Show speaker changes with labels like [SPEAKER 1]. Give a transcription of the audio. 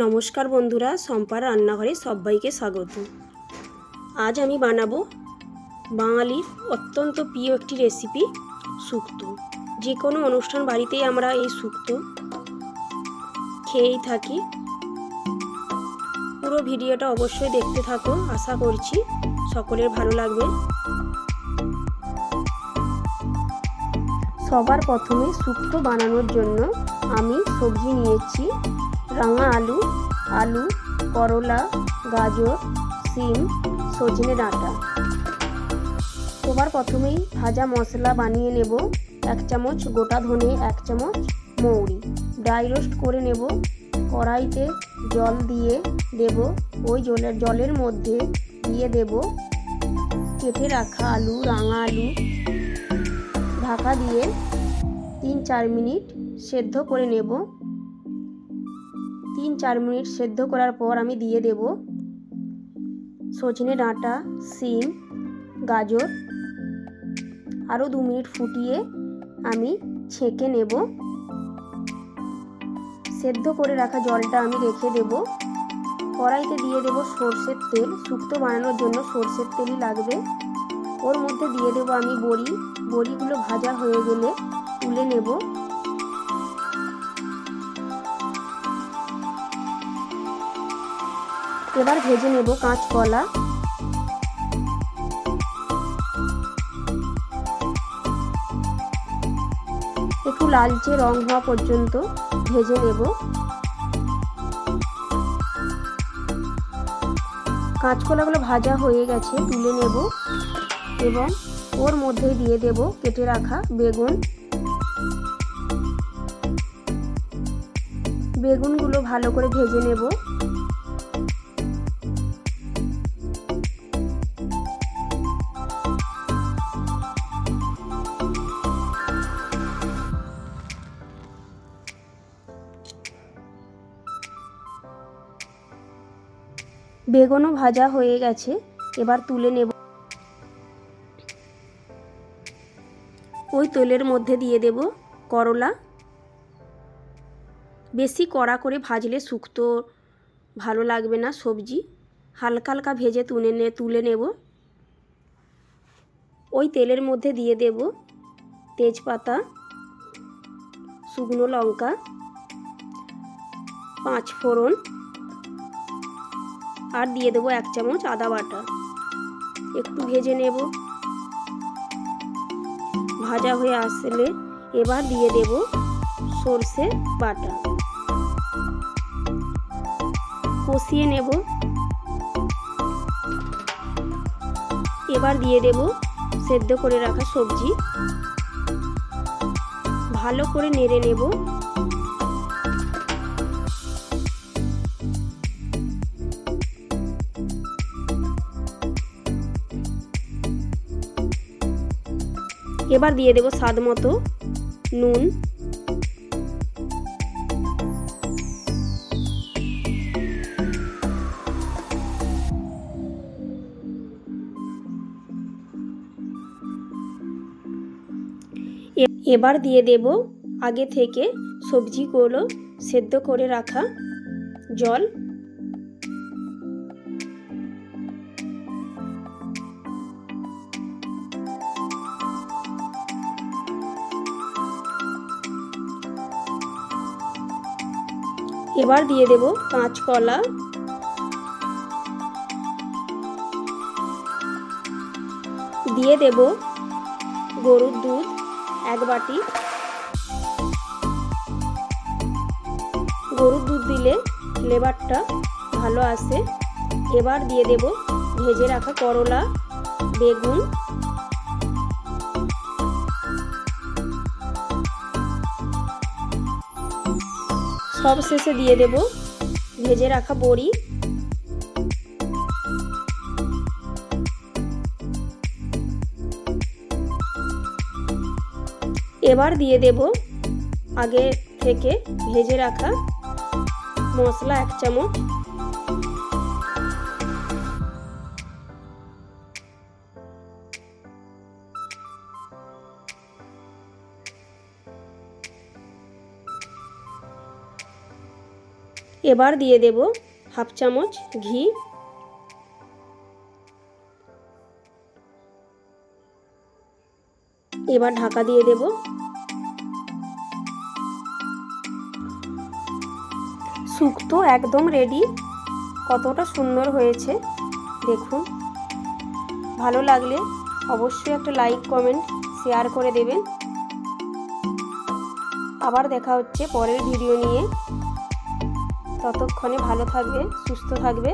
[SPEAKER 1] নমস্কার বন্ধুরা, সম্পার রান্নাঘরে সবাইকে স্বাগত। আজ আমি বানাবো বাঙালির অত্যন্ত প্রিয় একটি রেসিপি, শুক্তো। যে কোনো অনুষ্ঠান বাড়িতেই আমরা এই শুক্তো খেয়েই থাকি। পুরো ভিডিওটা অবশ্যই দেখতে থাকো, আশা করছি সকলের ভালো লাগবে। সবার প্রথমে শুক্তো বানানোর জন্য আমি সবজি নিয়েছি রাঙা আলু, করলা, গাজর, সিম, সজনে ডাঁটা। সবার প্রথমেই ভাজা মশলা বানিয়ে নেব। 1 চামচ গোটা ধনে, 1 চামচ মৌরি ড্রাই রোস্ট করে নেব। কড়াইতে জল দিয়ে দেব। ওই জলের মধ্যে দিয়ে দেব কেটে রাখা রাঙা আলু। ঢাকা দিয়ে 3-4 মিনিট সেদ্ধ করে নেব। 3-4 মিনিট সেদ্ধ করার পর আমি দিয়ে দেব সজনে ডাঁটা, সিম, গাজর। আরও 2 মিনিট ফুটিয়ে আমি ছেঁকে নেব। সেদ্ধ করে রাখা জলটা আমি রেখে দেব। কড়াইতে দিয়ে দেব সরষের তেল। শুক্তো বানানোর জন্য সরষের তেলই লাগবে। ওর মধ্যে দিয়ে দেব আমি বড়িগুলো ভাজা হয়ে গেলে তুলে নেব। এবার ভেজে নেব কাঁচকলা। একটু লালচে রং হওয়া পর্যন্ত ভেজে নেব। কাঁচকলাগুলো ভাজা হয়ে গেছে, তুলে নেব এবং ওর মধ্যে দিয়ে দেব কেটে রাখা বেগুনগুলো ভালো করে ভেজে নেব। বেগুনও ভাজা হয়ে গেছে, এবার তুলে নেব। ওই তেলের মধ্যে দিয়ে দেব করলা। বেশি কড়া করে ভাজলে শুক্তো ভালো লাগবে না। সবজি হালকা হালকা ভেজে তুলে নেব। ওই তেলের মধ্যে দিয়ে দেব তেজপাতা, শুকনো লঙ্কা, 5 ফোড়ন আর দিয়ে দেব 1 চামচ আদা বাটা। একটু ভেজে নেব। ভাজা হয়ে আসলে এবার দিয়ে দেব সরষে বাটা। কষিয়ে নেব। এবার দিয়ে দেব সেদ্ধ করে রাখা সবজি। ভালো করে নেড়ে নেব। এবার দিয়ে দেব স্বাদ মতো নুন। এবার দিয়ে দেব আগে থেকে সবজিগুলো সেদ্ধ করে রাখা জল। এবার দিয়ে দেব কাঁচকলা। দিয়ে দেব গরুর দুধ 1 বাটি। গরুর দুধ দিলে ফ্লেভারটা ভালো আসে। এবার দিয়ে দেব ভেজে রাখা করলা, বেগুন, সব শেষে দিয়ে দেব ভেজে রাখা বড়ি। এবার দিয়ে দেব আগে থেকে ভেজে রাখা মশলা 1 চামচ। এবার দিয়ে দেব হাফ চামচ ঘি। এবার ঢাকা দিয়ে দেব। শুক্তো একদম রেডি। কতটা সুন্দর হয়েছে দেখুন। ভালো লাগলে অবশ্যই একটা লাইক, কমেন্ট, শেয়ার করে দেবেন। আবার দেখা হচ্ছে পরের ভিডিও নিয়ে। ততক্ষণে ভালো থাকবে, সুস্থ থাকবে।